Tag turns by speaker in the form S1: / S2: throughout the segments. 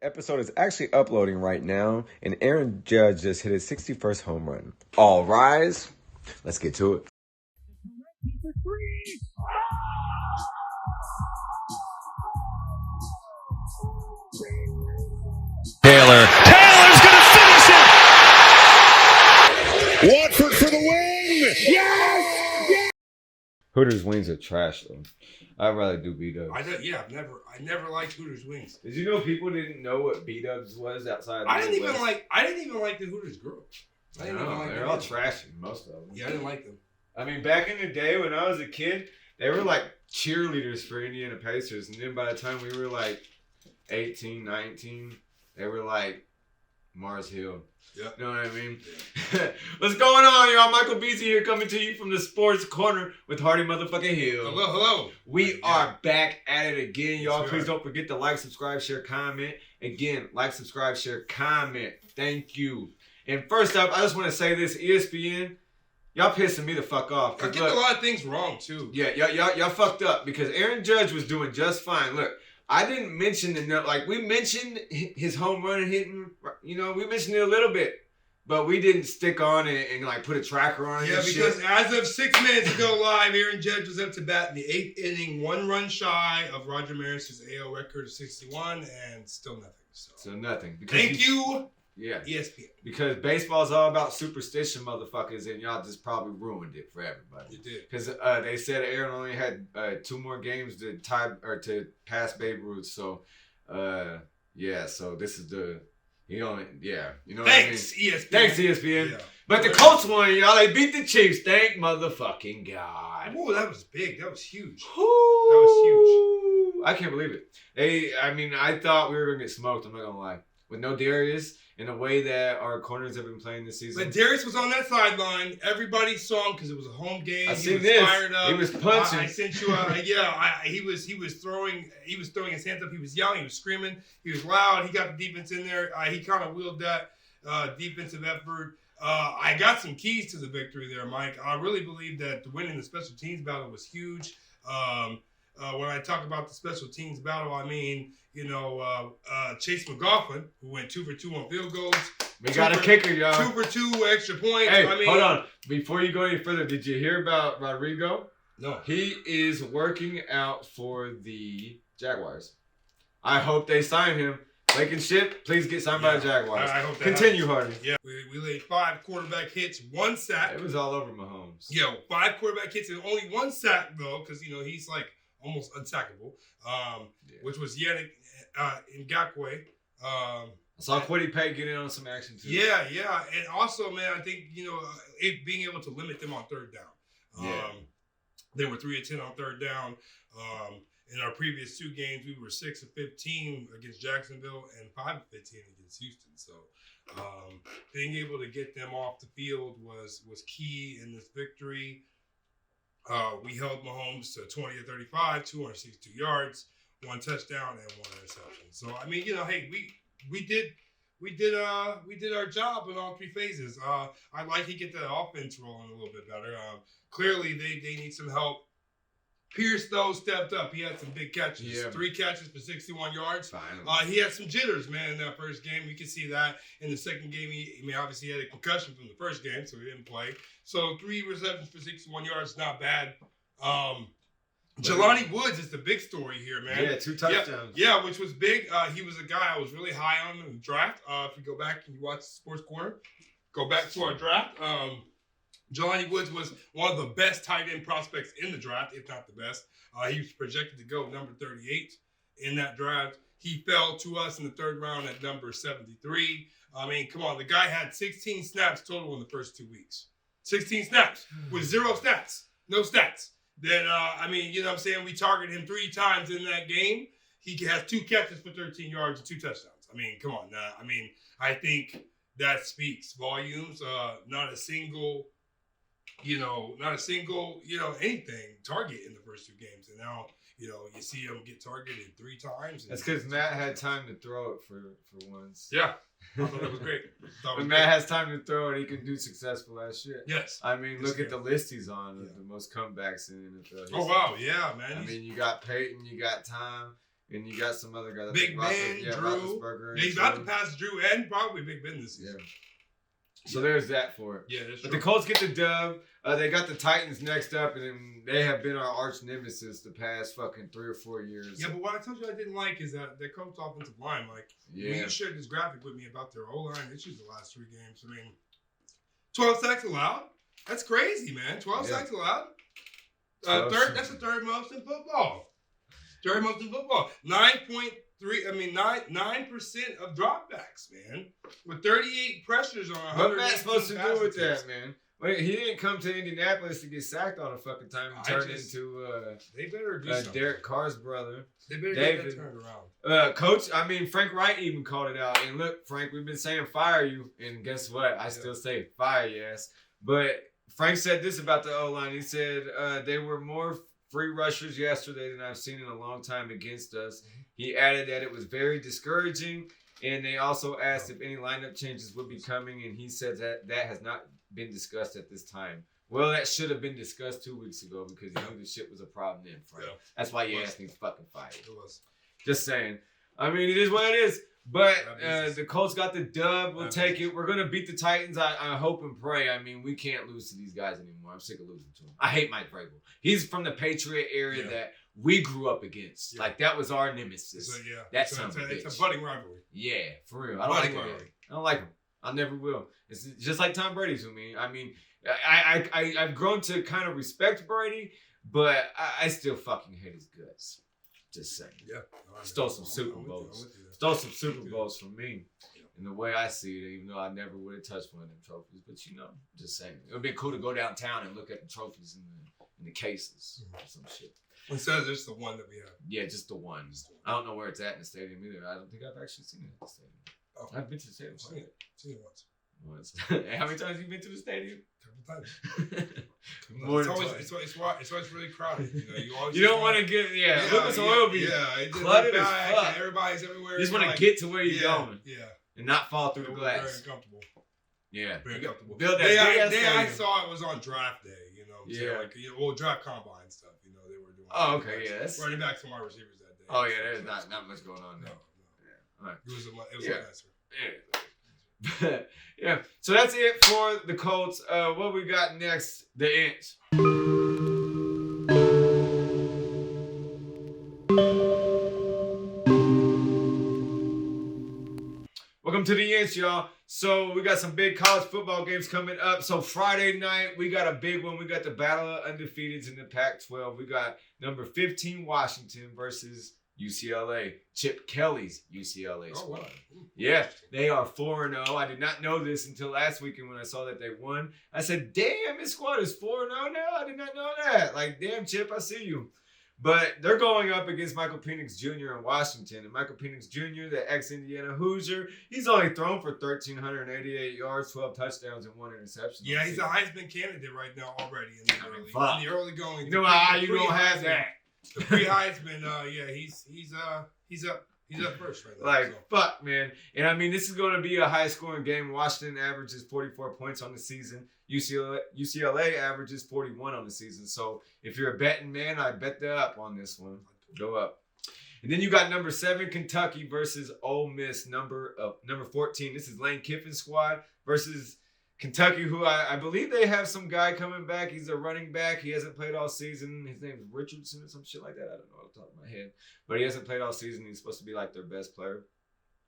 S1: Episode is actually uploading right now, and Aaron Judge just hit his 61st home run. All rise. Let's get to it.
S2: Taylor's going to finish it!
S3: Watford for the win! Yes!
S1: Hooters wings are trash though. I'd rather do B-dubs.
S3: I never liked Hooters wings.
S1: Did you know people didn't know what B-dubs was outside of
S3: I didn't even like the Hooters girls.
S1: They're all trashy, most of them.
S3: Yeah, I didn't like them.
S1: I mean, back in the day when I was a kid, they were like cheerleaders for Indiana Pacers. And then by the time we were like 18, 19, they were like Mars Hill.
S3: Yeah.
S1: You know what I mean? Yeah. What's going on, y'all? Michael Beasley here coming to you from the Sports Corner with Hardy motherfucking Hill.
S3: Hello.
S1: We are back at it again, y'all.
S3: Yes,
S1: please don't forget to like, subscribe, share, comment. Again, like, subscribe, share, comment. Thank you. And first up, I just want to say this, ESPN, y'all pissing me the fuck off.
S3: I get a lot of things wrong, too.
S1: Yeah, y'all fucked up because Aaron Judge was doing just fine. Look, I didn't mention we mentioned his home run and hitting, we mentioned it a little bit, but we didn't stick on it and like put a tracker on it.
S3: Yeah, because as of 6 minutes ago live, Aaron Judge was up to bat in the 8th inning, 1 run shy of Roger Maris's AL record of 61, and still nothing.
S1: So nothing.
S3: Thank you.
S1: Yeah.
S3: ESPN.
S1: Because baseball's all about superstition, motherfuckers, and y'all just probably ruined it for everybody.
S3: You did.
S1: Because they said Aaron only had 2 more games to tie or to pass Babe Ruth. So, so this is you know what I mean?
S3: ESPN.
S1: Thanks, ESPN.
S3: Yeah.
S1: But the Colts won, y'all. They beat the Chiefs. Thank motherfucking God.
S3: Oh, that was big. That was huge.
S1: Ooh,
S3: that was
S1: huge. I can't believe it. I thought we were going to get smoked. I'm not going to lie. With no Darius, in a way that our corners have been playing this season.
S3: But Darius was on that sideline. Everybody saw him because it was a home game.
S1: He was fired up. He was punching.
S3: I sent you he was throwing his hands up. He was yelling. He was screaming. He was loud. He got the defense in there. He kind of wheeled that defensive effort. I got some keys to the victory there, Mike. I really believe that winning the special teams battle was huge. When I talk about the special teams battle, I mean, Chase McLaughlin, who went 2 for 2 on field goals.
S1: We got a kicker, y'all.
S3: 2 for 2 extra points.
S1: Hey, hold on. Before you go any further, did you hear about Rodrigo?
S3: No.
S1: He is working out for the Jaguars. I hope they sign him. Lake and Ship, please get signed by the Jaguars.
S3: I hope that
S1: Continue, Hardy.
S3: Yeah, we laid 5 quarterback hits, 1 sack.
S1: It was all over Mahomes.
S3: Yeah, 5 quarterback hits and only 1 sack, though, because, he's like almost unsackable, which was Yannick Ngakoue.
S1: I saw Kwity Paye get in on some action, too.
S3: Yeah. And also, man, I think, it being able to limit them on 3rd down. They were 3 of 10 on 3rd down. In our previous 2 games, we were 6 of 15 against Jacksonville and 5 of 15 against Houston. So being able to get them off the field was key in this victory. We held Mahomes to 20 of 35, 262 yards, 1 touchdown, and 1 interception. So I mean, hey, we did our job in all 3 phases. I'd like to get the offense rolling a little bit better. Clearly, they need some help. Pierce, though, stepped up. He had some big catches. Yeah. 3 catches for 61 yards. He had some jitters, man, in that first game. You can see that. In the second game, obviously he had a concussion from the first game, so he didn't play. So 3 receptions for 61 yards, not bad. Jelani Woods is the big story here, man.
S1: Yeah, 2 touchdowns.
S3: Yeah, which was big. He was a guy I was really high on in the draft. If you go back and you watch the Sports Corner, go back to our draft. Jelani Woods was one of the best tight end prospects in the draft, if not the best. He was projected to go number 38 in that draft. He fell to us in the 3rd round at number 73. I mean, come on. The guy had 16 snaps total in the first 2 weeks. 16 snaps with 0 stats. No stats. Then, you know what I'm saying? We targeted him 3 times in that game. He has 2 catches for 13 yards and 2 touchdowns. I mean, come on. I think that speaks volumes. Not a single anything target in the first 2 games. And now, you see him get targeted 3 times.
S1: That's because Matt had time to throw it for once.
S3: Yeah. I thought that was great.
S1: When Matt has time to throw it, he can do successful as shit.
S3: Yes.
S1: I mean, look at the list he's on, the most comebacks in the NFL history.
S3: Oh, wow. Yeah, man.
S1: You got Peyton, you got Tom, And you got some other guys.
S3: Big Ben, Drew.
S1: Roethlisberger.
S3: Yeah, he's about to pass Drew and probably Big Ben this season.
S1: Yeah. So there's that for it.
S3: Yeah, that's
S1: But
S3: true.
S1: the Colts get the dub. They got the Titans next up, and then they have been our arch nemesis the past fucking 3 or 4 years.
S3: Yeah, but what I told you I didn't like is that their coach offensive line, like, when you shared this graphic with me about their O-line issues the last 3 games. I mean, 12 sacks allowed? That's crazy, man. 12 sacks allowed? That's the third most in football. Third most in football. 9% of dropbacks, man. With 38 pressures on 100.
S1: What Matt's supposed to do with that, man? Wait, he didn't come to Indianapolis to get sacked all the fucking time and turn into
S3: they better do something.
S1: Derek Carr's brother.
S3: They better
S1: David.
S3: get that turned around.
S1: Coach, Frank Wright even called it out. And look, Frank, we've been saying fire you. And guess what? I still say fire your ass. But Frank said this about the O-line. He said they were more free rushers yesterday than I've seen in a long time against us. He added that it was very discouraging. And they also asked if any lineup changes would be coming. And he said that has not been discussed at this time. Well, that should have been discussed 2 weeks ago because you knew the shit was a problem then, Frank. Yeah. That's why you asked me to fucking fired.
S3: It was.
S1: Just saying. I mean, it is what it is. But the Colts got the dub. We'll take it. We're going to beat the Titans. I hope and pray. I mean, we can't lose to these guys anymore. I'm sick of losing to them. I hate Mike Vrabel. He's from the Patriot area that we grew up against. Yeah. Like, that was our nemesis.
S3: So, yeah.
S1: That son of a bitch.
S3: It's a budding rivalry.
S1: Yeah, for real. I don't like it. I don't like him. I never will. It's just like Tom Brady to me. I mean, I've grown to kind of respect Brady, but I still fucking hate his guts. Just saying. Yeah. Stole some Super Bowls. Stole some Super Bowls from me. In the way I see it, even though I never would have touched one of them trophies. But just saying. It would be cool to go downtown and look at the trophies in the cases or some shit.
S3: Instead of just the one that we have.
S1: Yeah, just the one. I don't know where it's at in the stadium either. I don't think I've actually seen it at the stadium. Oh. I've been to the stadium.
S3: Seen it once.
S1: How many times have you been to the stadium?
S3: A couple times. It's always really crowded.
S1: You don't want to get Lucas Oil be cluttered as fuck.
S3: Everybody's everywhere.
S1: You just want to get to where you're going.
S3: Yeah.
S1: And not fall through the glass.
S3: Very uncomfortable.
S1: Yeah.
S3: Very comfortable.
S1: Build that
S3: day I saw it was on draft day. Draft combine stuff. They were doing.
S1: Oh, okay, yeah. That's
S3: running back to my receivers that day.
S1: Oh yeah, there's not much going on there.
S3: No.
S1: Yeah. All right.
S3: It was a answer.
S1: Yeah. Yeah. So that's it for the Colts. What we got next? The Ints. Welcome to the Ints, y'all. So we got some big college football games coming up. So Friday night, we got a big one. We got the battle of undefeateds in the Pac-12. We got number 15 Washington versus UCLA. Chip Kelly's UCLA squad. Wow. Yeah, they are 4-0. I did not know this until last weekend when I saw that they won. I said, damn, this squad is 4-0 now? I did not know that. Like, damn, Chip, I see you. But they're going up against Michael Penix Jr. in Washington. And Michael Penix Jr., the ex-Indiana Hoosier, he's only thrown for 1,388 yards, 12 touchdowns, and 1 interception.
S3: Yeah, he's a Heisman candidate right now already in the early going.
S1: You know how you don't have that.
S3: The pre-Heisman, he's up first right now.
S1: Like, fuck, man. And I mean, this is going to be a high-scoring game. Washington averages 44 points on the season. UCLA averages 41 on the season. So if you're a betting man, I bet the up on this one. Go up. And then you got number 7 Kentucky versus Ole Miss, number 14. This is Lane Kiffin's squad versus Kentucky, who I believe they have some guy coming back. He's a running back. He hasn't played all season. His name is Richardson or some shit like that. I don't know off the top of my head. But he hasn't played all season. He's supposed to be like their best player.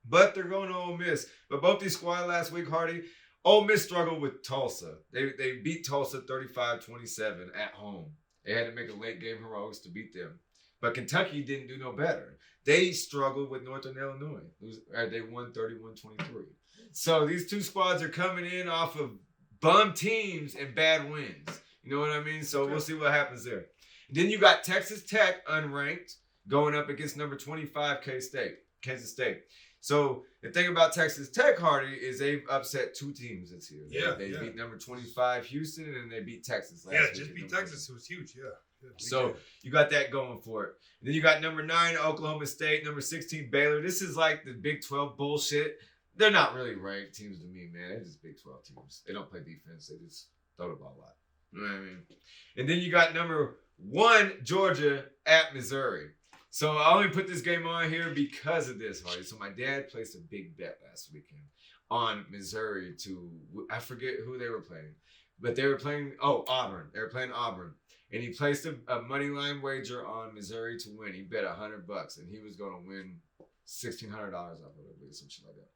S1: But they're going to Ole Miss. But both these squads last week, Hardy, Ole Miss struggled with Tulsa. They beat Tulsa 35-27 at home. They had to make a late game heroics to beat them. But Kentucky didn't do no better. They struggled with Northern Illinois. They won 31-23. So these two squads are coming in off of bum teams and bad wins. You know what I mean? So we'll see what happens there. And then you got Texas Tech, unranked, going up against number 25 Kansas State. So the thing about Texas Tech, Hardy, is they've upset 2 teams this year. They beat number 25 Houston, and they beat Texas last week.
S3: Yeah, just beat Texas. It was huge,
S1: So you got that going for it. And then you got number 9 Oklahoma State, number 16 Baylor. This is like the Big 12 bullshit. They're not really ranked teams to me, man. They're just Big 12 teams. They don't play defense. They just throw the ball a lot. You know what I mean? And then you got number 1 Georgia at Missouri. So I only put this game on here because of this, Hardy. So my dad placed a big bet last weekend on Missouri I forget who they were playing, but they were playing, Auburn. They were playing Auburn. And he placed a money line wager on Missouri to win. He bet $100, and he was going to win $1,600 off of it, some shit like that.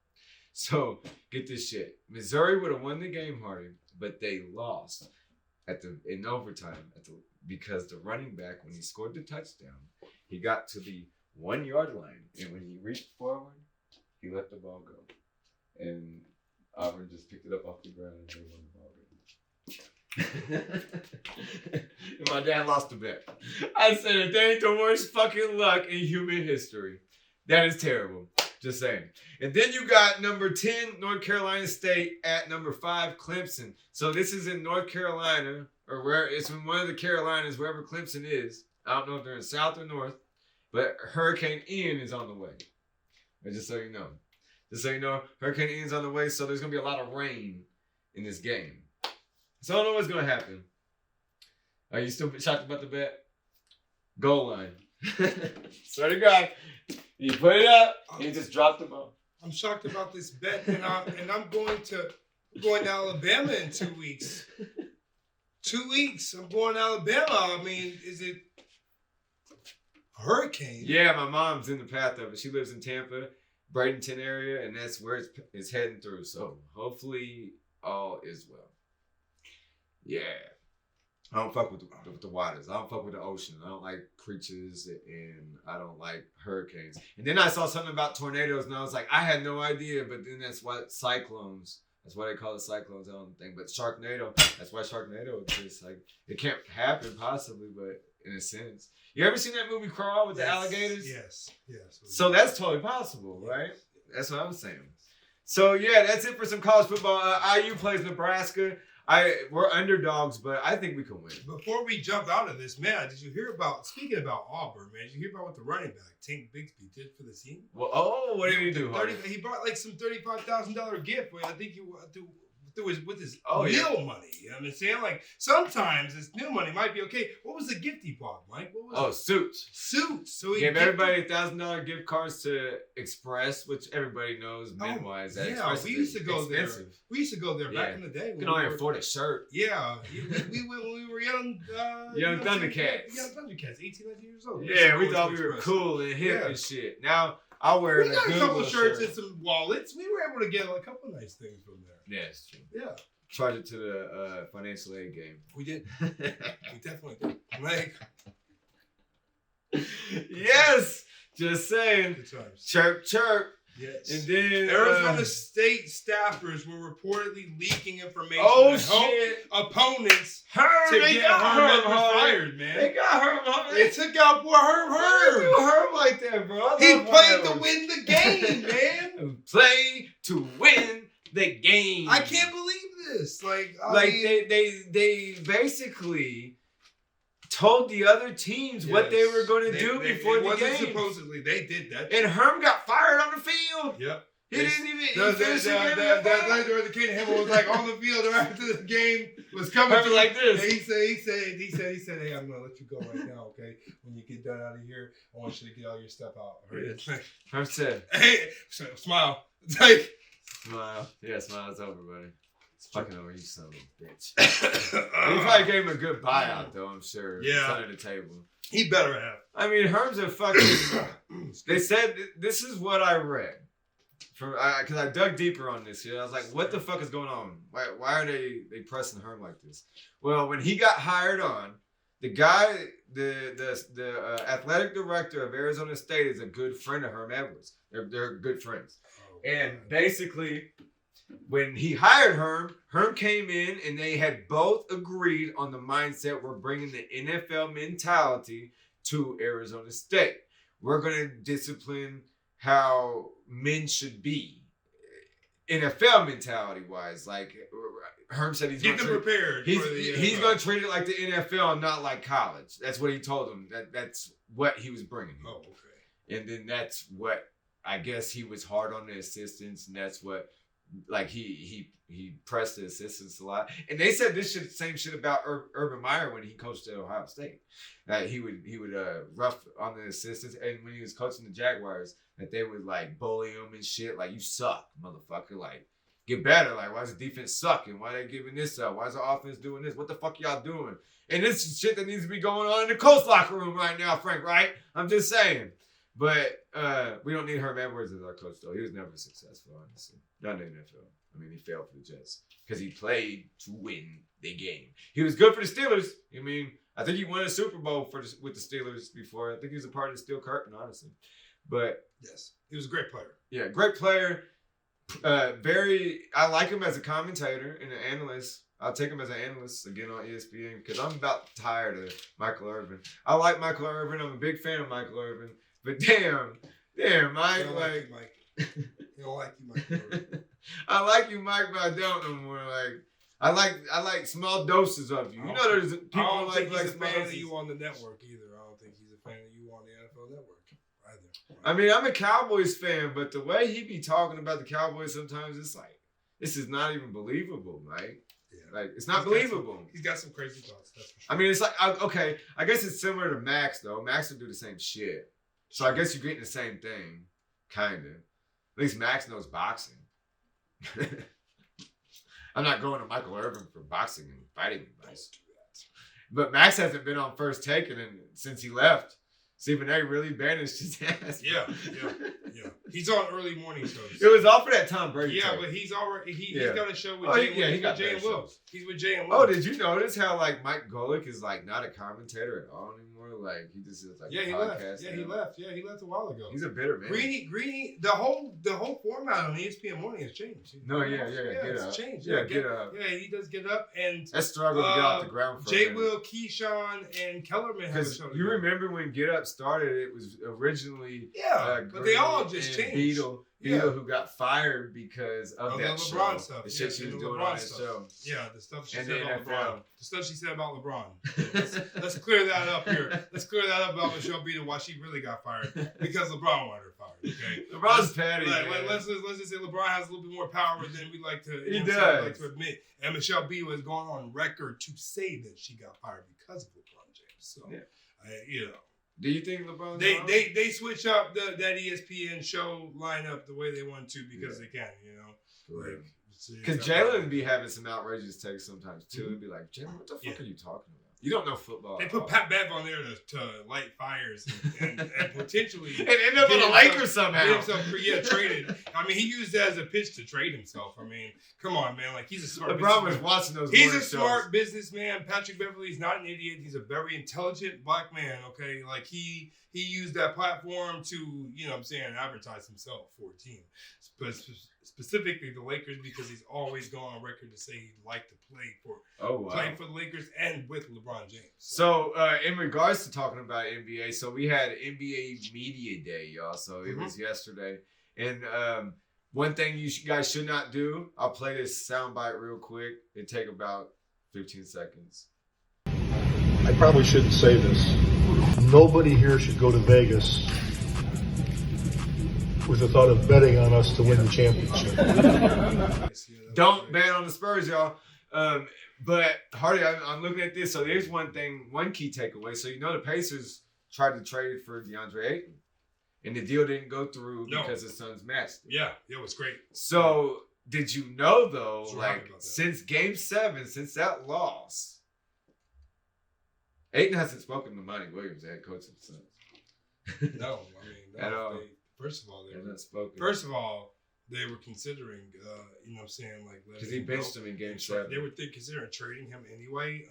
S1: So get this shit. Missouri would have won the game, Hardy, but they lost in overtime because the running back, when he scored the touchdown, he got to the 1 yard line, and when he reached forward, he let the ball go, and Auburn just picked it up off the ground and they won the ball game. My dad lost the bet. I said it. That ain't the worst fucking luck in human history. That is terrible. Just saying. And then you got number 10, North Carolina State, at number 5, Clemson. So this is in North Carolina, or where it's in one of the Carolinas, wherever Clemson is. I don't know if they're in South or North, but Hurricane Ian is on the way. But just so you know. Just so you know, Hurricane Ian's on the way, so there's going to be a lot of rain in this game. So I don't know what's going to happen. Are you still shocked about the bet? Goal line. Swear to God. You put it up, you just dropped the ball.
S3: I'm shocked about this bet, and I'm going to Alabama in 2 weeks. 2 weeks. I'm going to Alabama. I mean, is it a hurricane?
S1: Yeah, my mom's in the path of it. She lives in Tampa, Bradenton area, and that's where it's heading through. So hopefully all is well. Yeah. I don't fuck with the waters. I don't fuck with the ocean. I don't like creatures, and I don't like hurricanes. And then I saw something about tornadoes, and I was like, I had no idea. But then that's why cyclones. That's why they call it cyclones. I don't think. But Sharknado. That's why Sharknado exists. Like, it can't happen possibly, but in a sense. You ever seen that movie Crawl with the alligators?
S3: Yes.
S1: So that's totally possible, right? That's what I'm saying. So yeah, that's it for some college football. IU plays Nebraska. We're underdogs, but I think we can win.
S3: Before we jump out of this, man, did you hear about, speaking about Auburn, man, did you hear about what the running back, Tank Bigsby, did for the team?
S1: Well, what did he do?
S3: He bought like some $35,000 gift, I think with his
S1: meal
S3: money. You know what I'm saying? Like, sometimes this meal money might be okay. What was the gift he bought, Mike? What was it?
S1: Suits.
S3: So he
S1: gave everybody $1,000 gift cards to Express, which everybody knows men-wise.
S3: We used to go there. We used to go there back in the day.
S1: You can only afford a shirt.
S3: Yeah. we were young.
S1: Young Thundercats.
S3: Young Thundercats, 18, 19 years old.
S1: Yeah, we thought we were cool and hip and shit. Now, I'll wear
S3: we got a couple shirts and some wallets. We were able to get a couple nice things from there.
S1: Yeah, it's true.
S3: Yeah.
S1: Charge it to the financial aid game.
S3: We did. We definitely did. Like.
S1: Yes! Just saying.
S3: Good times.
S1: Chirp, chirp.
S3: Yes.
S1: And then
S3: Arizona State staffers were reportedly leaking information to help opponents to get Herm fired, man.
S1: They got Herm.
S3: They took out poor Herm.
S1: Why do you do Herm like that, bro?
S3: He played to win the game, man.
S1: Play to win the game.
S3: I can't believe this. Like
S1: they basically told the other teams what they were going to do before the game.
S3: Supposedly, they did that.
S1: And Herm got fired on the field.
S3: Yep.
S1: He didn't even.
S3: The kid Hammer was like on the field after the game was coming to
S1: like this.
S3: And he said, hey, I'm gonna let you go right now, okay? When you get done out of here, I want you to get all your stuff out.
S1: Herm said,
S3: hey, smile. It's like
S1: smile. Yeah, smile. It's over, buddy. It's fucking over, you son of a bitch. He probably gave him a good buyout, though, I'm sure.
S3: Yeah.
S1: It's under the table.
S3: He better have.
S1: I mean, Herm's a fucking. They said, this is what I read. Because I dug deeper on this here. I was like, what the fuck is going on? Why are they pressing Herm like this? Well, when he got hired on, the guy, the athletic director of Arizona State is a good friend of Herm Edwards. They're good friends. And basically, when he hired Herm came in and they had both agreed on the mindset, we're bringing the NFL mentality to Arizona State. We're going to discipline how men should be. NFL mentality wise. Like, Herm said he's going to
S3: prepared.
S1: He's going to treat it like the NFL, not like college. That's what he told them. That's what he was bringing.
S3: Oh, okay.
S1: And then that's what, I guess he was hard on the assistants, and that's what like he pressed the assistants a lot, and they said this same shit about Urban Meyer when he coached at Ohio State. That he would rough on the assistants, and when he was coaching the Jaguars, that they would like bully him and shit. Like, you suck, motherfucker. Like, get better. Like, why is the defense sucking? Why they giving this up? Why is the offense doing this? What the fuck y'all doing? And this is shit that needs to be going on in the Colts locker room right now, Frank. Right? I'm just saying. But we don't need Herm Edwards as our coach, though. He was never successful, honestly. Not in the NFL. I mean, he failed for the Jets because he played to win the game. He was good for the Steelers. I mean, I think he won a Super Bowl with the Steelers before. I think he was a part of the Steel Curtain, honestly. But
S3: yes, he was a great player.
S1: Yeah, great player. I like him as a commentator and an analyst. I'll take him as an analyst again on ESPN because I'm about tired of Michael Irvin. I like Michael Irvin. I'm a big fan of Michael Irvin. But damn, Mike, like,
S3: Mike. He don't like you, Mike.
S1: I like you, Mike, but I don't no more. Like, I like small doses of you. You know, there's people
S3: I don't think he's a
S1: small
S3: fan
S1: doses.
S3: of you on the network either. I don't think he's a fan of you on the NFL network either.
S1: I mean, I'm a Cowboys fan, but the way he be talking about the Cowboys sometimes, it's like, this is not even believable, Mike.
S3: Yeah.
S1: Like, it's not believable.
S3: He's got some crazy thoughts. That's for sure.
S1: I mean, it's like, okay, I guess it's similar to Max, though. Max would do the same shit. So I guess you're getting the same thing, kind of. At least Max knows boxing. I'm not going to Michael Irvin for boxing and fighting advice. But Max hasn't been on First Take since he left. Stephen A. really banished his ass.
S3: Yeah. He's on early morning shows.
S1: It was off of that Tom Brady.
S3: Yeah,
S1: tape.
S3: but he's already he's got a show with
S1: Oh,
S3: Jay.
S1: yeah, he
S3: He's
S1: got
S3: with Jay and
S1: better
S3: Will.
S1: shows.
S3: He's with Jay and Will.
S1: Oh, did you notice how like Mike Golick is like not a commentator at all anymore? Like he just is like a
S3: he
S1: podcast.
S3: left. Yeah, he left. Yeah, he left a while ago.
S1: He's a bitter man.
S3: Greeny, the whole format on ESPN Morning has changed.
S1: No, yeah,
S3: it's
S1: Get Up.
S3: changed.
S1: Yeah, Get Up.
S3: Yeah, he does Get Up, and
S1: That struggle to get off the ground for
S3: Jay
S1: him.
S3: Will, Keyshawn, and Kellerman have a
S1: Because
S3: show
S1: you
S3: together.
S1: remember when Get Up started, it was originally
S3: but they all
S1: Greeny
S3: just
S1: and
S3: changed.
S1: Beetle, who got fired because of
S3: the
S1: that
S3: LeBron
S1: show.
S3: stuff.
S1: The shit she was doing on that show.
S3: Yeah, the stuff she
S1: And
S3: said
S1: the
S3: about
S1: NFL.
S3: LeBron. The stuff she said about LeBron. Let's clear that up here. Let's clear that up about Michelle Beadle, why she really got fired. Because LeBron wanted her fired. Okay.
S1: LeBron's petty.
S3: Like,
S1: man.
S3: let's just say LeBron has a little bit more power than we like to.
S1: He
S3: like
S1: does.
S3: to admit. And Michelle Beadle has gone on record to say that she got fired because of LeBron James. So,
S1: Do you think LeBron's wrong?
S3: they switch up that ESPN show lineup the way they want to because they can,
S1: Because Jalen be having some outrageous takes sometimes too. It'd be like, Jalen, what the fuck are you talking about? You don't know football.
S3: They put Pat Bev on there to light fires and potentially
S1: and end up on the Lakers somehow.
S3: Traded. I mean, he used that as a pitch to trade himself. I mean, come on, man. Like, he's a smart
S1: LeBron was
S3: businessman.
S1: watching those.
S3: He's a
S1: morning
S3: smart
S1: shows.
S3: businessman. Patrick Beverley's not an idiot. He's a very intelligent black man. Okay, like he used that platform to advertise himself for a team, specifically the Lakers, because he's always gone on record to say he'd like to play for the Lakers and with LeBron James.
S1: So in regards to talking about NBA, so we had NBA Media Day, y'all. So it was yesterday, and one thing you guys should not do. I'll play this soundbite real quick. It take about 15 seconds.
S4: I probably shouldn't say this. Nobody here should go to Vegas with the thought of betting on us to win the championship.
S1: Don't bet on the Spurs, y'all. But Hardy, I'm looking at this. So there's one key takeaway. So the Pacers tried to trade for DeAndre Ayton, and the deal didn't go through because his son's matched it.
S3: Yeah, it was great.
S1: So did you know though,
S3: So
S1: like
S3: happy about that.
S1: since Game 7, since that loss, Ayton hasn't spoken to Monty Williams, the head coach of the Suns.
S3: No, I mean,
S1: At all.
S3: First of all,
S1: They haven't spoken.
S3: they were considering, like
S1: because he benched him in Game 7.
S3: They were considering trading him anyway.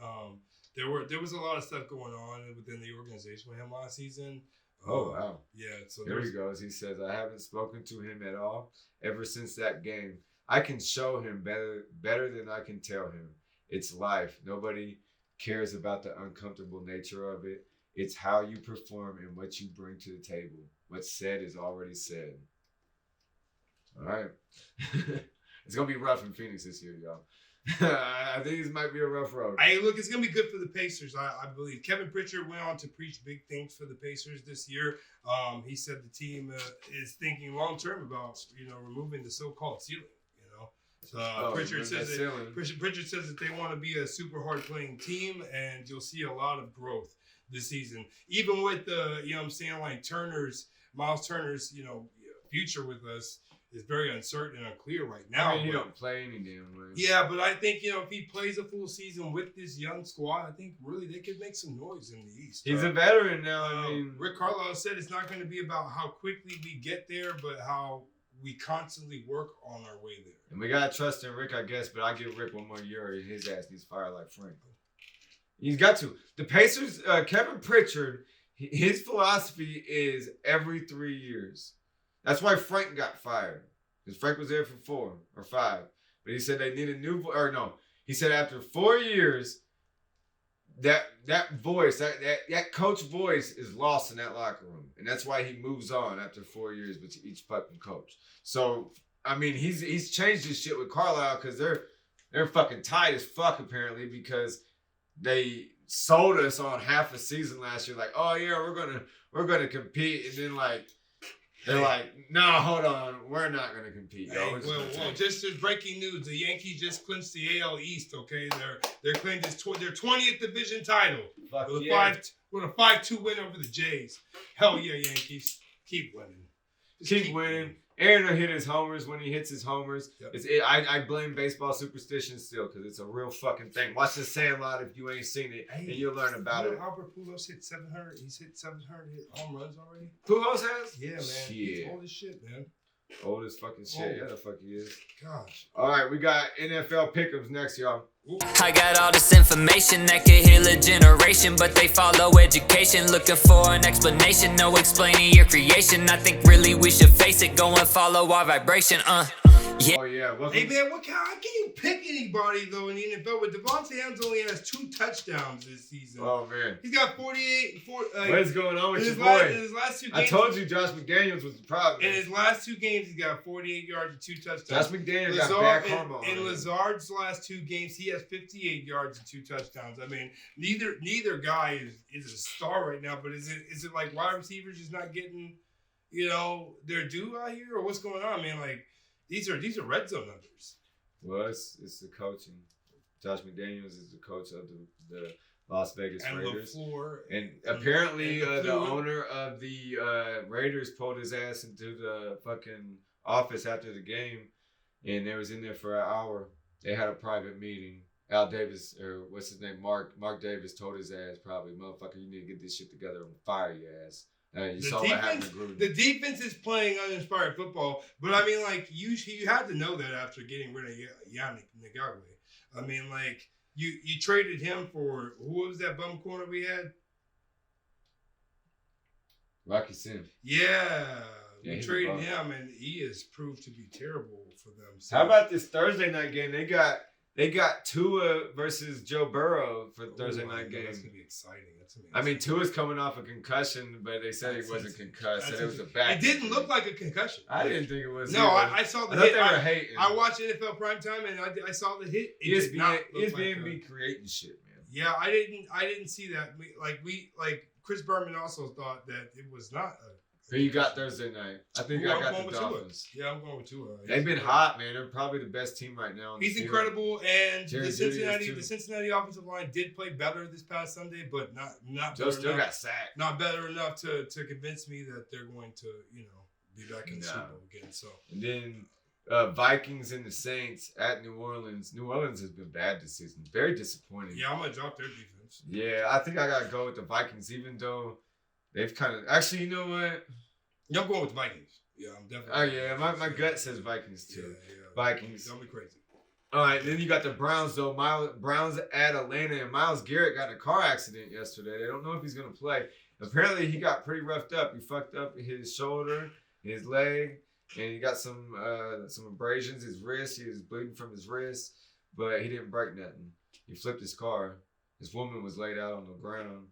S3: There was a lot of stuff going on within the organization with him last season.
S1: Oh wow!
S3: Yeah, so
S1: Here he goes. He says, "I haven't spoken to him at all ever since that game. I can show him better than I can tell him. It's life. Nobody cares about the uncomfortable nature of it. It's how you perform and what you bring to the table. What's said is already said." All right. It's going to be rough in Phoenix this year, y'all. I think this might be a rough road.
S3: Hey, look, it's going to be good for the Pacers, I believe. Kevin Pritchard went on to preach big things for the Pacers this year. He said the team is thinking long-term about, removing the so-called ceiling, Pritchard says
S1: that's
S3: that Pritchard says that they want to be a super hard playing team, and you'll see a lot of growth this season. Even with the, you know what I'm saying, like Miles Turner's, you know, future with us is very uncertain and unclear right now.
S1: I mean, he don't play any damn way.
S3: Yeah, but I think, you know, if he plays a full season with this young squad, I think really they could make some noise in the East.
S1: He's a veteran now. I mean,
S3: Rick Carlisle said it's not going to be about how quickly we get there, but how we constantly work on our way there.
S1: and we gotta trust in Rick, I guess. But I give Rick one more year, or his ass needs fired like Frank. He's got to. The Pacers, Kevin Pritchard, his philosophy is every 3 years. That's why Frank got fired. Because Frank was there for 4 or 5. But he said they need a new he said after 4 years, that voice, that coach voice is lost in that locker room. And that's why he moves on after 4 years with each fucking coach. So, I mean, he's changed his shit with Carlisle because they're fucking tight as fuck apparently, because they sold us on half a season last year, like, oh yeah, we're gonna compete, and then like they're like, no, hold on, we're not gonna compete.
S3: Hey, well, just as breaking news, the Yankees just clinched the AL East. Okay, they're claiming their 20th division title with a 5-2 win over the Jays. Hell yeah, Yankees, keep winning. Just
S1: keep winning. Aaron will hit his homers when he hits his homers. Yep. I blame baseball superstition still because it's a real fucking thing. Watch The Sandlot if you ain't seen it, and you'll learn about it.
S3: Albert Pujols hit 700. He's hit 700 home runs already.
S1: Pujols has?
S3: Yeah, man.
S1: Shit.
S3: He's old as shit, man.
S1: Old as fucking shit. Yeah, the fuck he is.
S3: Gosh.
S1: All right, we got NFL pick'ems next, y'all.
S5: I got all this information that could heal a generation, but they follow education, looking for an explanation, no explaining your creation. I think really we should face it, go and follow our vibration. Yeah.
S1: Oh yeah.
S3: Hey man, how can you pick anybody though in the NFL? But Devontae Adams only has 2 touchdowns this season.
S1: Oh man.
S3: He's got 48.
S1: What is going on with your boy?
S3: In his last 2 games,
S1: I told you Josh McDaniels was the problem.
S3: In his last 2 games, he's got 48 yards and 2 touchdowns.
S1: Josh McDaniels got bad karma.
S3: In Lazard's last 2 games, he has 58 yards and 2 touchdowns. I mean, neither guy is a star right now. But is it like wide receivers just not getting, you know, their due out here, or what's going on, man? Like. These are red zone numbers.
S1: Well, it's the coaching. Josh McDaniels is the coach of the Las Vegas Raiders. And apparently the owner of the Raiders pulled his ass into the fucking office after the game, and they was in there for an hour. They had a private meeting. Al Davis, or what's his name, Mark Davis told his ass probably, motherfucker, you need to get this shit together and fire your ass. You saw what happened to Gruden.
S3: The defense is playing uninspired football, but I mean, like you had to know that after getting rid of Yannick Ngakoue. I mean, like you traded him for who was that bum corner we had?
S1: Rocky Sim.
S3: Yeah, we traded him, and he has proved to be terrible for them. So.
S1: How about this Thursday night game? They got Tua versus Joe Burrow for Thursday night game.
S3: That's gonna be exciting.
S1: I mean, Tua's coming off a concussion, but they said he wasn't concussed. Said it was a back.
S3: It didn't look like a concussion.
S1: I didn't think it was.
S3: No, I saw the hit.
S1: They were hating.
S3: I watched NFL primetime and I saw the hit.
S1: ESPN be creating shit, man.
S3: Yeah, I didn't see that. Like Chris Berman also thought that it was not a.
S1: Who you got Thursday night? I think I got the Dolphins.
S3: Yeah, I'm going with Tua.
S1: They've been hot, man. They're probably the best team right now.
S3: He's incredible, and the Cincinnati offensive line did play better this past Sunday, but not.
S1: Joe still got sacked.
S3: Not better enough to convince me that they're going to be back in the Super Bowl again. So
S1: and then Vikings and the Saints at New Orleans. New Orleans has been bad this season. Very disappointing.
S3: Yeah, I'm gonna drop their defense.
S1: Yeah, I think I gotta go with the Vikings, even though they've kind of actually. You know what?
S3: Yeah, I'm going with the Vikings. Yeah, I'm definitely.
S1: Oh yeah, my gut says Vikings too. Yeah. Vikings.
S3: Don't be crazy.
S1: All right, then you got the Browns though. Browns at Atlanta, and Myles Garrett got in a car accident yesterday. They don't know if he's gonna play. Apparently, he got pretty roughed up. He fucked up his shoulder, his leg, and he got some abrasions. His wrist, he was bleeding from his wrist, but he didn't break nothing. He flipped his car. His woman was laid out on the ground.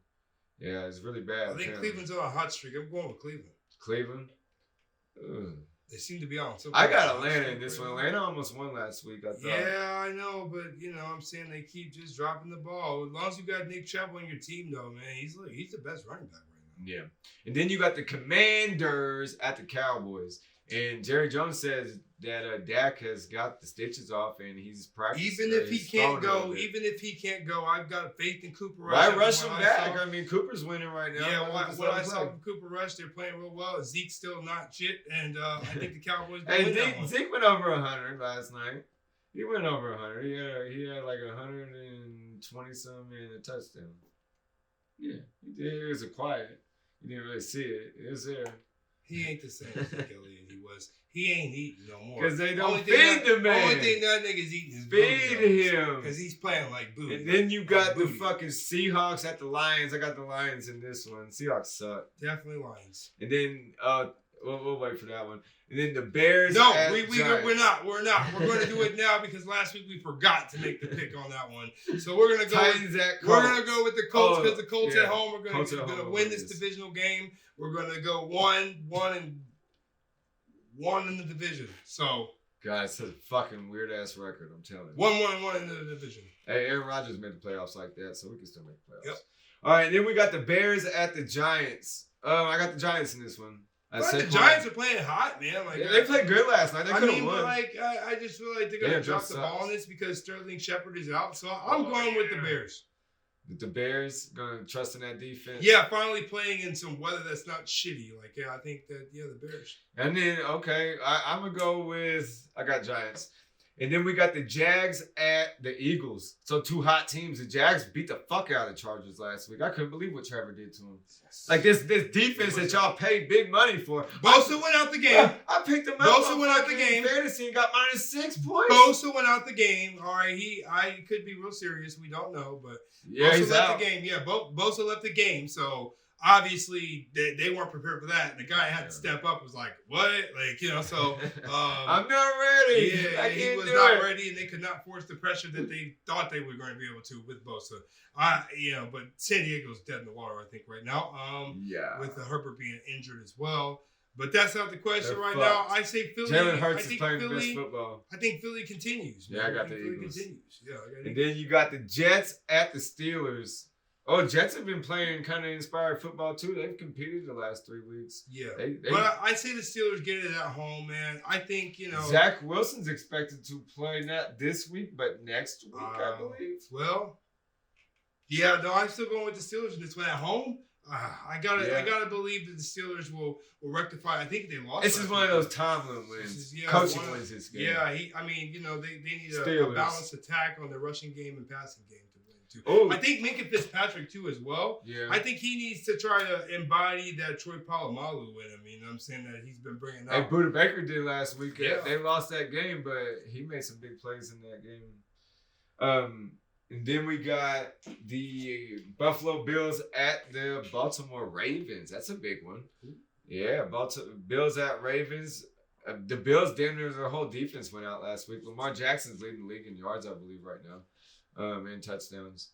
S1: Yeah, it's really bad.
S3: I think Cleveland's on a hot streak. I'm going with Cleveland.
S1: Cleveland? Ugh.
S3: They seem to be on.
S1: I got Atlanta in this one. Atlanta almost won last week, I thought.
S3: Yeah, I know, but, I'm saying they keep just dropping the ball. As long as you got Nick Chubb on your team, though, man, he's the best running back right now.
S1: Yeah. And then you got the Commanders at the Cowboys. And Jerry Jones says Dak has got the stitches off and he's practicing.
S3: Even if he
S1: he's
S3: can't
S1: throwing a
S3: go,
S1: little bit.
S3: I've got faith in Cooper Rush.
S1: Why
S3: After
S1: rush
S3: what
S1: him
S3: I
S1: back?
S3: saw.
S1: I mean, Cooper's winning right now.
S3: Yeah,
S1: Why just
S3: what
S1: let
S3: I
S1: him
S3: saw
S1: play?
S3: from Cooper Rush, they're playing real well. Zeke's still not shit, and I think the Cowboys
S1: Hey,
S3: win that one.
S1: Zeke went over 100 last night. He went over 100. He had like 120 something and a touchdown. Yeah, he did. It was a quiet. You didn't really see it. It was there.
S3: He ain't the same as Elliott he was. He ain't eating no more.
S1: Because they don't
S3: Only
S1: feed
S3: thing
S1: the man.
S3: Only thing that nigga's eating is
S1: Feed him.
S3: Because he's playing like booty.
S1: And then you got the
S3: booty.
S1: fucking Seahawks at the Lions. I got the Lions in this one. Seahawks suck.
S3: Definitely Lions.
S1: And then we'll wait for that one. And then the Bears.
S3: No,
S1: at
S3: we're
S1: Giants.
S3: not. We're going to do it now because last week we forgot to make the pick on that one. So we're going to go.
S1: Titans at Colts.
S3: We're going to go with the Colts because the Colts
S1: yeah.
S3: at home are going
S1: Colts
S3: to
S1: at home
S3: win
S1: win
S3: this
S1: this.
S3: divisional game. We're going to go one in the division. So
S1: God, it's a fucking weird ass record. I'm telling you.
S3: 1 in the division.
S1: Hey, Aaron Rodgers made the playoffs like that, so we can still make the playoffs.
S3: Yep.
S1: All right, and then we got the Bears at the Giants. I got the Giants in this one.
S3: But the Giants are playing hot, man. Like
S1: Yeah, they played good last night. They
S3: I
S1: could have
S3: mean,
S1: won.
S3: but like I just feel like they're
S1: Yeah,
S3: gonna drop
S1: just
S3: the ball
S1: sucks.
S3: on this because Sterling Shepard is out. So I'm going with the Bears.
S1: The Bears gonna trust in that defense.
S3: Yeah, finally playing in some weather that's not shitty. Like I think that the Bears.
S1: And then I'm gonna go with I got Giants. And then we got the Jags at the Eagles. So two hot teams. The Jags beat the fuck out of the Chargers last week. I couldn't believe what Trevor did to them. Like this defense that y'all paid big money for.
S3: Bosa went out the game.
S1: I picked him up.
S3: Bosa
S1: on
S3: went out the
S1: fucking
S3: game.
S1: Fantasy and got -6 points.
S3: Bosa went out the game. All right, I could be real serious. We don't know, but
S1: Yeah,
S3: Bosa
S1: he's
S3: left
S1: out.
S3: the game. Yeah, Bosa left the game. So obviously they weren't prepared for that. And the guy had to step up. Was like, what? Like so.
S1: I'm not ready.
S3: Yeah,
S1: I
S3: he
S1: can't
S3: was
S1: do
S3: not
S1: it.
S3: ready, and they could not force the pressure that they thought they were going to be able to with Bosa. But San Diego's dead in the water, I think, right now.
S1: Yeah.
S3: With Herbert being injured as well. But that's not the question
S1: They're
S3: right
S1: fucked.
S3: now. I say Philly.
S1: Jalen Hurts
S3: I
S1: is
S3: think
S1: playing the best
S3: Philly.
S1: football.
S3: I think Philly continues.
S1: Yeah, I got
S3: think
S1: the
S3: Philly
S1: Eagles.
S3: continues. Yeah, I got
S1: And then you got the Jets at the Steelers. Oh, Jets have been playing kind of inspired football too. They've competed the last 3 weeks.
S3: Yeah.
S1: They
S3: But I say the Steelers get it at home, man. I think,
S1: Zach Wilson's expected to play not this week, but next week, I believe.
S3: Well, yeah, no, I'm still going with the Steelers in this one at home. I gotta believe that the Steelers will rectify. I think they lost.
S1: This is
S3: last
S1: one of
S3: week.
S1: those Tomlin wins.
S3: This is-
S1: Coaching
S3: one of-
S1: wins this game.
S3: Yeah, they need a
S1: Steelers.
S3: balanced attack on the rushing game and passing game to win too.
S1: Oh.
S3: I think Minka Fitzpatrick too as well.
S1: Yeah.
S3: I think he needs to try to embody that Troy Polamalu in him. You know what I'm saying? That he's been bringing
S1: Hey,
S3: up.
S1: Buda Baker did last week.
S3: Yeah.
S1: They lost that game, but he made some big plays in that game. And then we got the Buffalo Bills at the Baltimore Ravens. That's a big one. Yeah, Bills at Ravens. The Bills, damn near their whole defense went out last week. Lamar Jackson's leading the league in yards, I believe, right now, and touchdowns.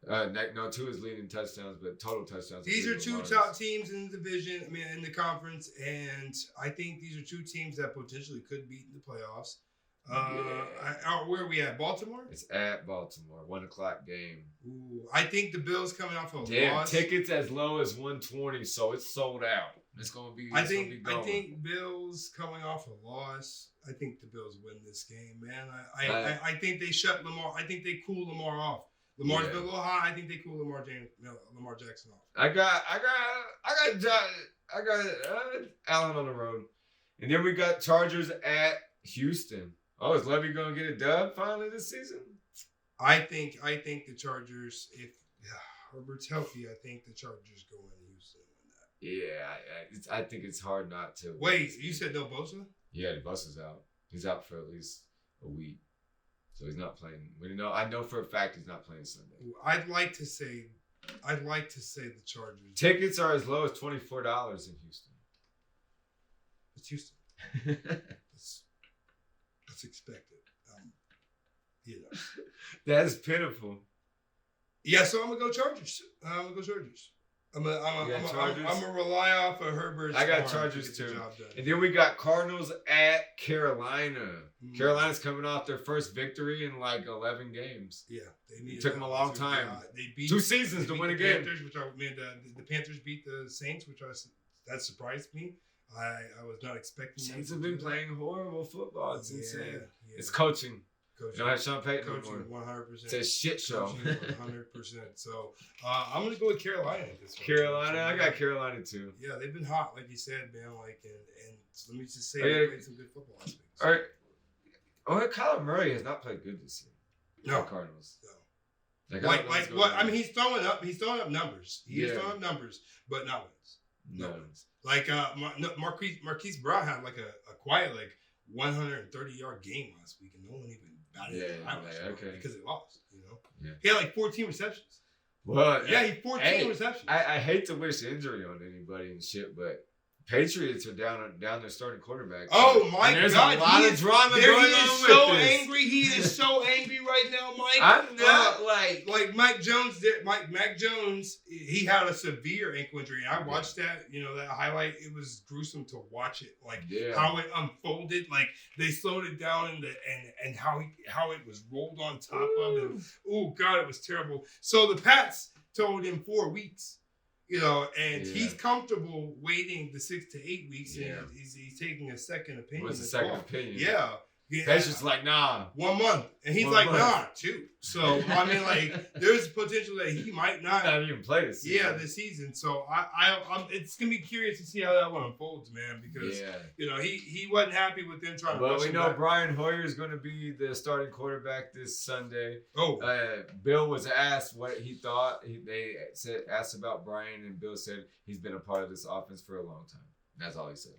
S1: Tua is leading touchdowns, but total touchdowns.
S3: These
S1: I
S3: are
S1: believe
S3: two
S1: Lamar's.
S3: top teams in the division. I mean, in the conference, and I think these are two teams that potentially could beat in the playoffs. Where are we at? Baltimore?
S1: It's at Baltimore, 1:00 game.
S3: Ooh, I think the Bills coming off a
S1: Damn,
S3: loss.
S1: tickets as low as 120, so it's sold out. It's gonna be.
S3: I
S1: it's gonna be going.
S3: think Bills coming off a loss. I think the Bills win this game, man. I think they shut Lamar. I think they cool Lamar off. Lamar's been a little high. I think they cool Lamar Jackson off.
S1: I got Allen on the road, and then we got Chargers at Houston. Oh, is Levy gonna get a dub finally this season?
S3: I think the Chargers. If Herbert's healthy, I think the Chargers go in Houston and win that.
S1: Yeah, I think it's hard not to.
S3: Wait, you said no Bosa?
S1: Yeah, the bus is out. He's out for at least a week, so he's not playing. I know for a fact he's not playing Sunday.
S3: I'd like to say the Chargers.
S1: Tickets are as low as $24 in Houston.
S3: It's Houston. That's expected.
S1: That's pitiful.
S3: Yeah, so I'm gonna go Chargers. I'm gonna rely off of Herbert's.
S1: I got
S3: arm
S1: Chargers
S3: to get the
S1: too.
S3: job done.
S1: And then we got Cardinals at Carolina.
S3: Mm.
S1: Carolina's coming off their first victory in like 11 games.
S3: Yeah, they needed
S1: Took them a long
S3: that.
S1: time.
S3: They beat
S1: 2 seasons
S3: they
S1: to
S3: beat
S1: win a
S3: the
S1: game.
S3: Panthers, the Panthers beat the Saints, that surprised me. I was not expecting.
S1: Saints
S3: them
S1: have
S3: to
S1: been
S3: do that.
S1: playing horrible football. It's insane.
S3: Yeah.
S1: It's coaching.
S3: Coaching.
S1: You don't have Sean Payton no
S3: Coaching
S1: more.
S3: 100%.
S1: It's a shit show.
S3: 100%. So I'm gonna go with Carolina at this one.
S1: Carolina, I got Carolina too.
S3: Yeah, they've been hot, like you said, man. Like, and let me just say,
S1: Oh, yeah.
S3: they played some good football last week. So.
S1: All right. Oh, Kyler Murray has not played good this year.
S3: No.
S1: The Cardinals.
S3: No.
S1: I don't know
S3: Like
S1: what's
S3: what?
S1: going
S3: I
S1: on.
S3: mean, he's throwing up numbers. He is
S1: Yeah.
S3: throwing up numbers, but not wins.
S1: No.
S3: Like Marquise Brown had like a quiet 130-yard game last week, and no one even batted an eyelash
S1: okay.
S3: because they lost.
S1: Yeah.
S3: He had 14 receptions.
S1: Well,
S3: Yeah, he 14 receptions.
S1: I hate to wish injury on anybody and shit, but Patriots are down their starting quarterback.
S3: Oh my
S1: and there's
S3: God!
S1: a lot of drama
S3: He
S1: going
S3: is
S1: on
S3: so
S1: with this.
S3: angry. He is so angry right now, Mike.
S1: I'm not
S3: like Mac Jones did. Mac Jones, he had a severe ankle injury. And I watched that. That highlight. It was gruesome to watch it. Like how it unfolded. Like they slowed it down and how it was rolled on top of him. Oh God, it was terrible. So the Pats told him 4 weeks. And he's comfortable waiting the 6 to 8 weeks, and he's taking a second opinion.
S1: What's the second opinion?
S3: Yeah.
S1: Patriots like, nah.
S3: 1 month. And he's
S1: 1
S3: like,
S1: month.
S3: nah, 2. So, I mean, there's potential that he might not
S1: even play this season.
S3: Yeah, this season. So, I'm it's going to be curious to see how that one unfolds, man, because, he wasn't happy with them trying to
S1: Well,
S3: push
S1: we
S3: him
S1: know
S3: back.
S1: Brian Hoyer is going to be the starting quarterback this Sunday.
S3: Oh.
S1: Bill was asked what he thought. They asked about Brian, and Bill said he's been a part of this offense for a long time. That's all he said.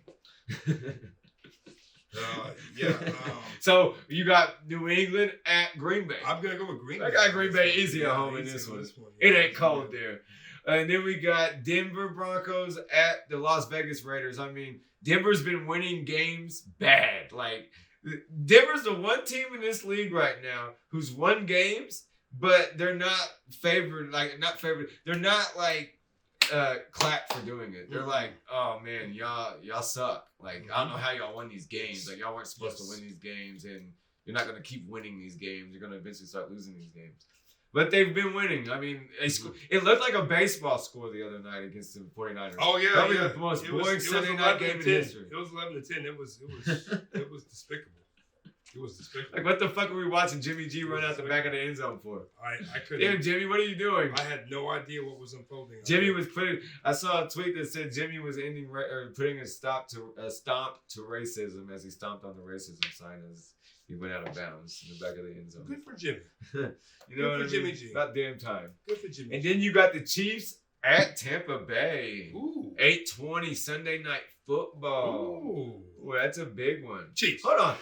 S1: So you got New England at Green Bay.
S3: I'm gonna go with Green Bay.
S1: I got Green Bay easy at home in this one. It ain't cold there. And then we got Denver Broncos at the Las Vegas Raiders. I mean, Denver's been winning games bad. Like Denver's the one team in this league right now who's won games, but they're not favored. They're not clapped for doing it. They're like, oh man, y'all suck. Like, I don't know how y'all won these games. Like, y'all weren't supposed to win these games, and you're not gonna keep winning these games. You're gonna eventually start losing these games. But they've been winning. I mean, it looked like a baseball score the other night against the 49ers.
S3: Oh yeah,
S1: Probably the most
S3: It was
S1: boring Sunday night game in
S3: 11-10.
S1: history.
S3: It was 11-10. It was despicable. It was despicable.
S1: Like, what the fuck were we watching Jimmy G run out the back of the end zone for?
S3: I couldn't.
S1: Damn, Jimmy, what are you doing?
S3: I had no idea what was unfolding.
S1: Jimmy was I saw a tweet that said Jimmy was putting a stomp to racism as he stomped on the racism sign as he went out of bounds in the back of the end zone.
S3: Good for Jimmy.
S1: You know what I mean?
S3: Jimmy G.
S1: About damn time.
S3: Good for Jimmy.
S1: And then you got the Chiefs at Tampa Bay.
S3: Ooh.
S1: 8:20 Sunday night football.
S3: Ooh.
S1: Well, that's a big one.
S3: Chiefs.
S1: Hold on.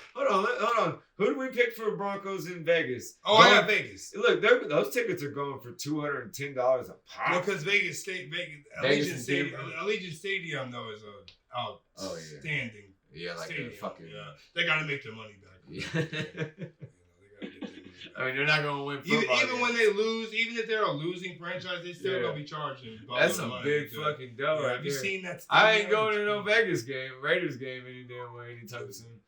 S1: Who do we pick for Broncos in Vegas?
S3: Oh, I got Vegas.
S1: Look, those tickets are going for $210 a pop.
S3: No, because Vegas Allegiant Stadium though is a outstanding.
S1: Yeah, like
S3: stadium.
S1: a fucking.
S3: They got to make their money back.
S1: Yeah.
S3: They got to get their money back.
S1: I mean, they're not gonna win football.
S3: Even when they lose, even if they're a losing franchise, they still gonna be charging.
S1: That's a big fucking dough.
S3: Have you seen that?
S1: I ain't going to no Vegas game, Raiders game any damn way anytime soon.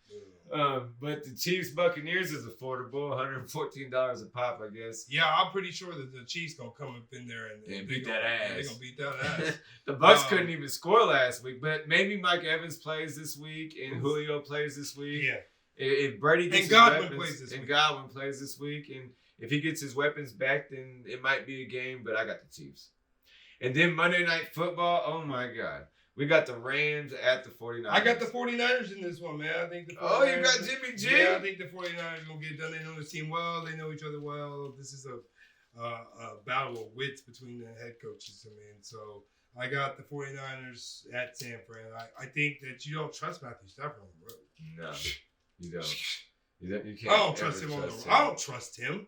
S1: But the Chiefs Buccaneers is affordable, $114 a pop, I guess.
S3: Yeah, I'm pretty sure that the Chiefs gonna come up in there and
S1: beat that ass.
S3: They're gonna beat that ass.
S1: The Bucs couldn't even score last week, but maybe Mike Evans plays this week and Julio plays this week.
S3: Yeah.
S1: If Brady gets
S3: and Godwin
S1: plays this week, and if he gets his weapons back, then it might be a game. But I got the Chiefs. And then Monday Night Football. Oh my God, we got the Rams at the 49ers.
S3: I got the 49ers in this one, man. I think the 49ers,
S1: oh, you got Jimmy G.
S3: Yeah, I think the 49ers gonna get done. They know the team well. They know each other well. This is a battle of wits between the head coaches. I mean, so I got the 49ers at San Fran. I think that you don't trust Matthew Stafford on the road.
S1: No. You don't. You can't.
S3: I don't trust him on the road. I don't trust him.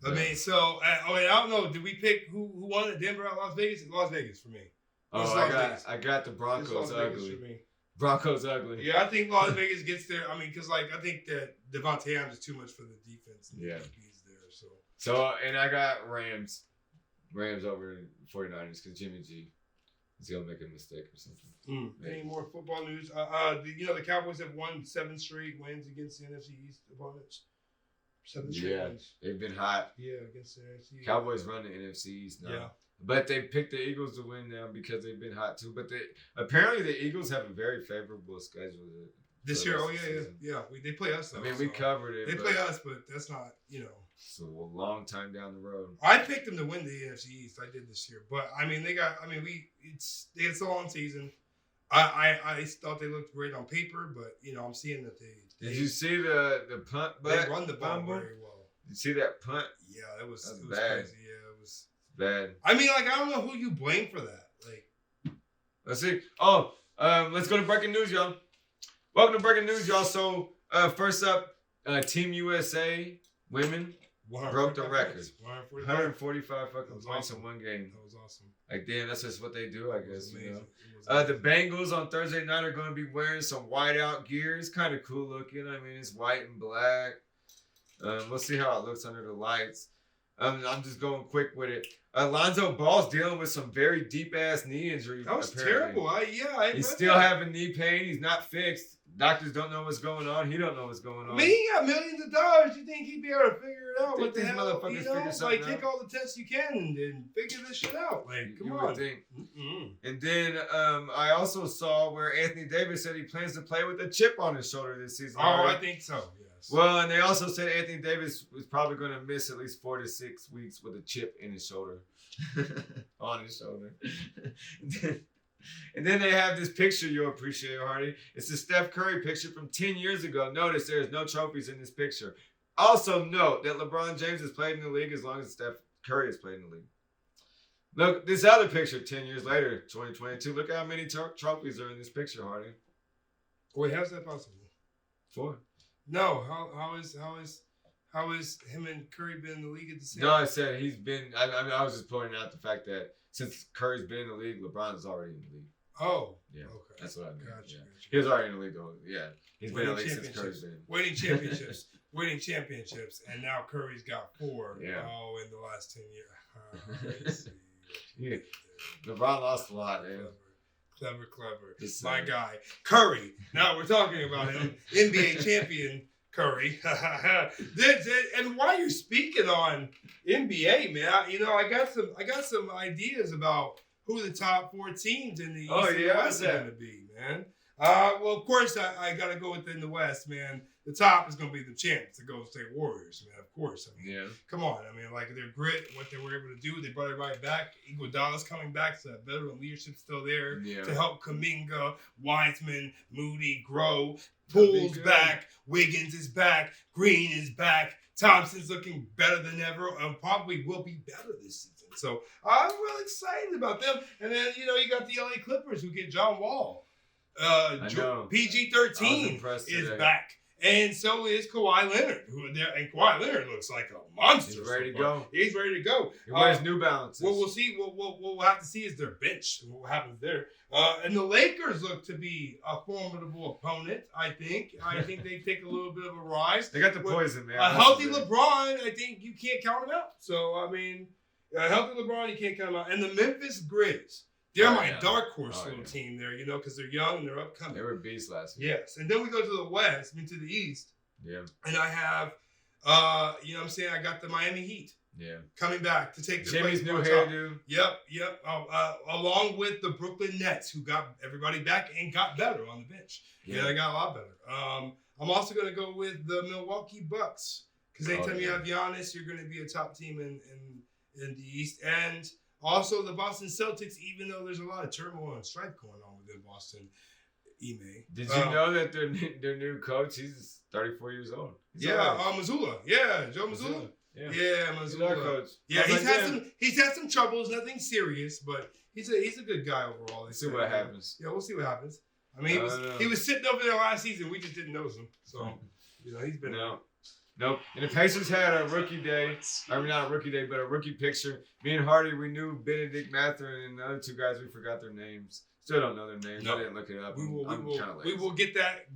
S1: No.
S3: I mean, so I don't know. Did we pick who won at Denver at Las Vegas? Las Vegas for me.
S1: I got the Broncos ugly. Broncos ugly.
S3: Yeah, I think Las Vegas gets there. I mean, because I think that Devontae Adams is too much for the defense. And
S1: yeah.
S3: He's there. So
S1: and I got Rams over 49ers because Jimmy G is gonna make a mistake or something.
S3: Any more football news? The Cowboys have won 7 straight wins against the NFC East opponents. 7 straight
S1: Yeah,
S3: wins.
S1: they've been hot.
S3: Yeah, against the NFC.
S1: Cowboys run the NFC East now.
S3: Yeah.
S1: But they picked the Eagles to win now because they've been hot too. But apparently the Eagles have a very favorable schedule
S3: This
S1: for the
S3: year,
S1: rest
S3: oh
S1: of the
S3: yeah,
S1: season.
S3: yeah. They play us though.
S1: I mean, we
S3: so-
S1: covered it.
S3: They
S1: but
S3: play us, but that's not,
S1: it's a long time down the road.
S3: I picked them to win the NFC East. I did this year, but I mean, they had a long season. I thought they looked great on paper, but I'm seeing that
S1: Did you see the punt?
S3: they
S1: back
S3: run the ball
S1: fumble?
S3: very well.
S1: Did you see that punt?
S3: Yeah, it was
S1: That's
S3: it was
S1: bad.
S3: crazy. Yeah, it was.
S1: Bad.
S3: I mean, like I don't know who you blame for that. Like,
S1: Let's see. Oh, let's go to breaking news, y'all. Welcome to breaking news, y'all. So, first up, Team USA women broke the
S3: 145
S1: record.
S3: points. 145.
S1: 145 fucking
S3: That was
S1: points
S3: awesome.
S1: in one game.
S3: That was awesome.
S1: Like, damn, that's just what they do, I
S3: It was
S1: guess. You
S3: amazing.
S1: know.
S3: It was
S1: The
S3: amazing.
S1: Bengals on Thursday night are going to be wearing some whiteout gear. It's kind of cool looking. I mean, it's white and black. We'll see how it looks under the lights. I'm just going quick with it. Lonzo Ball's dealing with some very deep ass knee injury.
S3: That was
S1: apparently.
S3: terrible. I
S1: He's
S3: read
S1: still
S3: that.
S1: having knee pain. He's not fixed. Doctors don't know what's going on. He don't know what's going
S3: I
S1: on.
S3: mean, he got millions of dollars. You think he'd be able to figure it out?
S1: Think
S3: What the
S1: these
S3: hell?
S1: motherfuckers
S3: You know,
S1: figure something
S3: like take
S1: out?
S3: all the tests you can and figure this shit out. Like, come
S1: You
S3: on.
S1: would think.
S3: Mm-mm.
S1: And then I also saw where Anthony Davis said he plans to play with a chip on his shoulder this season.
S3: Oh, I think so. Yes.
S1: Well, and they also said Anthony Davis was probably going to miss at least 4 to 6 weeks with a chip in his shoulder. On his shoulder. And then they have this picture you'll appreciate, Hardy. It's the Steph Curry picture from 10 years ago. Notice there is no trophies in this picture. Also note that LeBron James has played in the league as long as Steph Curry has played in the league. Look, this other picture 10 years later, 2022. Look how many trophies are in this picture, Hardy.
S3: Wait, how's that possible?
S1: 4.
S3: No. How is him and Curry been in the league at the same
S1: No, I said he's been. I was just pointing out the fact that since Curry's been in the league, LeBron's already in the league.
S3: Oh.
S1: Yeah,
S3: Okay.
S1: that's what I mean.
S3: Gotcha.
S1: Yeah.
S3: Gotcha.
S1: He was already in the league, though. Yeah, he's been in the
S3: Winning
S1: league since Curry's been.
S3: Winning championships. Winning championships. And now Curry's got 4.
S1: Yeah.
S3: Oh, in the last 10 years. I see.
S1: Yeah. LeBron lost a lot, man.
S3: Clever.
S1: Just
S3: My
S1: saying.
S3: guy. Curry. Now we're talking about him. NBA champion Curry. And while you're speaking on NBA, man, I got some ideas about who the top 4 teams in the East
S1: Oh,
S3: and
S1: yeah,
S3: the
S1: what's
S3: West are
S1: that?
S3: going to be, man. Well, of course, I got to go within the West, man. The top is going to be the champs, the Golden State Warriors, man. Of course. I mean,
S1: Yeah.
S3: come on. I mean, like their grit, what they were able to do, they brought it right back. Iguodala's coming back, so that veteran leadership's still there
S1: Yeah.
S3: to help Kuminga, Wiseman, Moody grow.
S1: That'd be
S3: Pool's
S1: good.
S3: back. Wiggins is back. Green is back. Thompson's looking better than ever and probably will be better this season. So I'm really excited about them. And then, you got the LA Clippers who get John Wall.
S1: know. I was
S3: PG-13
S1: impressed
S3: is
S1: today.
S3: back. And so is Kawhi Leonard. And Kawhi Leonard looks like a monster.
S1: He's ready to
S3: so far.
S1: go.
S3: He's ready to go.
S1: He wears New Balances.
S3: What we'll see, what we'll have to see is their bench, what happens there. And the Lakers look to be a formidable opponent, I think. I think they take a little bit of a rise.
S1: They got the
S3: With
S1: poison, man.
S3: A healthy LeBron, I think you can't count him out. So, I mean, a healthy LeBron, you can't count him out. And the Memphis Grizz, they're
S1: Oh,
S3: my
S1: yeah.
S3: dark horse
S1: Oh,
S3: little
S1: yeah.
S3: team there, because they're young and they're upcoming.
S1: They were beasts last year.
S3: Yes. And then we go to the West, to the East,
S1: Yeah.
S3: and I have, I got the Miami Heat
S1: Yeah.
S3: coming back to take their
S1: Jimmy's
S3: place
S1: new
S3: on top.
S1: hairdo.
S3: Yep. Along with the Brooklyn Nets, who got everybody back and got better on the bench. Yeah, they got a lot better. I'm also going to go with the Milwaukee Bucks because anytime you have Giannis, you're going to be a top team in the East. And also the Boston Celtics, even though there's a lot of turmoil and strife going on within Boston. Ime.
S1: Did you know that their new coach, he's 34 years old? He's
S3: Yeah,
S1: all right.
S3: Missoula. Yeah, Joe Missoula.
S1: Yeah.
S3: Yeah,
S1: He's our
S3: Missoula.
S1: coach.
S3: Yeah,
S1: I was like, damn.
S3: he's had some troubles, nothing serious, but he's a good guy overall.
S1: Let's see what happens.
S3: Yeah, we'll see what happens. I mean,
S1: I don't know.
S3: he was sitting over there last season. We just didn't notice him. So, he's been
S1: Nope. And the Pacers had a rookie day. I mean, not a rookie day, but a rookie picture. Me and Hardy, we knew Benedict Mathurin and the other 2 guys. We forgot their names. Still don't know their names.
S3: No.
S1: I didn't look it up.
S3: We
S1: I'm kinda
S3: we
S1: lazy.
S3: will get that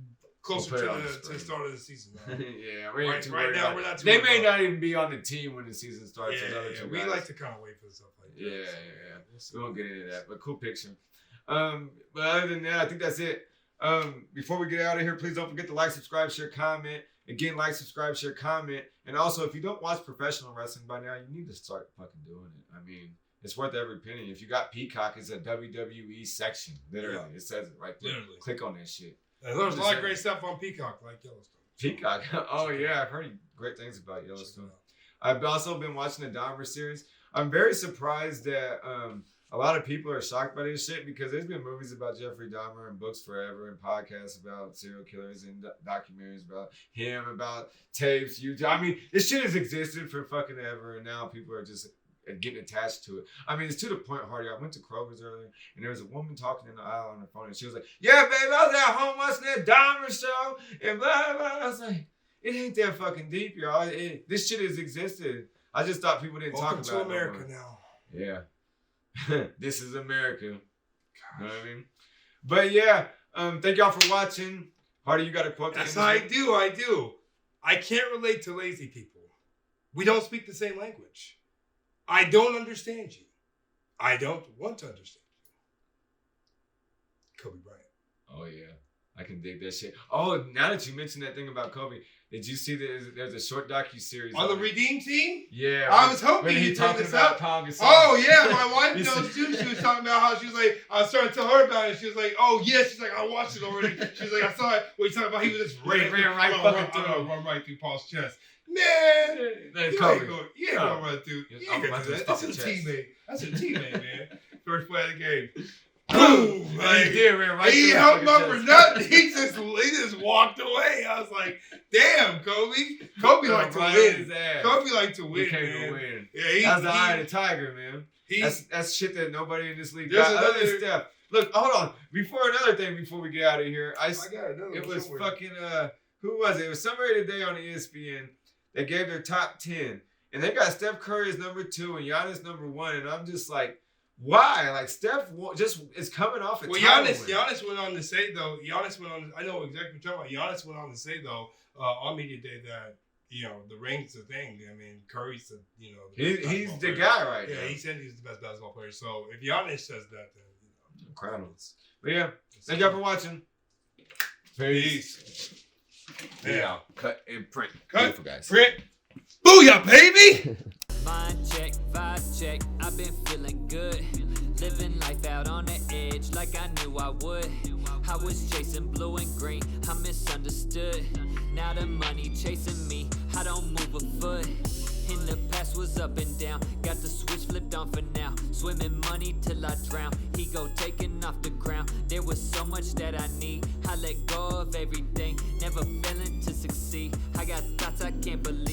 S3: closer
S1: We'll put it
S3: to
S1: on the
S3: the
S1: screen.
S3: start of the season.
S1: yeah, we ain't too
S3: Right
S1: worried
S3: now,
S1: about
S3: we're
S1: it.
S3: not too
S1: They
S3: worried
S1: may
S3: about
S1: not even be on the team when the season starts. those other
S3: Yeah,
S1: 2
S3: we
S1: guys.
S3: like to kind of wait for stuff like that.
S1: Yeah. We won't get into that, but cool picture. But other than that, I think that's it. Before we get out of here, please don't forget to like, subscribe, share, comment. Again, like, subscribe, share, comment. And also, if you don't watch professional wrestling by now, you need to start fucking doing it. I mean, it's worth every penny. If you got Peacock, it's a WWE section. Literally. It says it right there.
S3: Literally.
S1: Click on that shit.
S3: And there's a lot of great stuff on Peacock, like Yellowstone.
S1: Peacock. Oh, yeah. I've heard great things about Yellowstone. I've also been watching the Dahmer series. I'm very surprised that a lot of people are shocked by this shit because there's been movies about Jeffrey Dahmer and books forever and podcasts about serial killers and documentaries about him, about tapes, YouTube. I mean, this shit has existed for fucking ever, and now people are just getting attached to it. I mean, it's to the point, Hardy. I went to Kroger's earlier, and there was a woman talking in the aisle on the phone, and she was like, "Yeah, babe, I was at home watching that Dahmer show," and blah, blah. I was like, it ain't that fucking deep, y'all. This shit has existed. I just thought people didn't talk about it.
S3: Welcome to America now.
S1: Yeah. This is America. You know what I mean? But yeah, thank y'all for watching. Hardy, you got a quote?
S3: Yes, I do. I can't relate to lazy people. We don't speak the same language. I don't understand you. I don't want to understand you. Kobe Bryant.
S1: Oh yeah, I can dig that shit. Oh, now that you mentioned that thing about Kobe, did you see there's a short docu-series
S3: on the Redeem Team?
S1: Yeah.
S3: I was hoping
S1: he
S3: you'd bring
S1: talking
S3: this
S1: about
S3: up.
S1: Tonga.
S3: Oh yeah, my wife knows too. She was talking about how she was like, I was starting to tell her about it. She was like, oh yeah, she's like, I watched it already. She's like, I saw it. What you talking about? He was just ran right through Paul's chest. Man,
S1: Kobe.
S3: You ain't gonna run through. You ain't gonna do that. That's a teammate. That's a teammate, man. First play of the game. Boom! Like, he helped him up for nothing. He just walked away. I was like, damn, Kobe. Kobe like to win. Kobe like to win, man.
S1: Win.
S3: Yeah,
S1: that's the eye of the tiger, man. That's shit that nobody in this league got. Other than Steph. Look, hold on. Before we get out of here, I got another. It was fucking who was it? It was somebody today on ESPN. They gave their top 10, and they got Steph Curry as number 2 and Giannis number 1, and I'm just like, why? Like, Steph just is coming off a title win.
S3: Giannis went on to say, though, I know exactly what you're talking about. Giannis went on to say, though, on media day that, the ring's the thing. I mean, Curry's
S1: he's the guy right now.
S3: Yeah, he said he's the best basketball player. So if Giannis says that, then,
S1: incredible. But yeah, thank y'all for watching. Peace. Yeah. Cut and print. Beautiful, guys.
S3: Print. Booyah, baby!
S5: Mind check, vibe check, I've been feeling good. Living life out on the edge like I knew I would. I was chasing blue and green, I misunderstood. Now the money chasing me, I don't move a foot. In the past was up and down, got the switch flipped on for now. Swimming money till I drown, ego taking off the ground. There was so much that I need, I let go of everything. Never failing to succeed, I got thoughts I can't believe.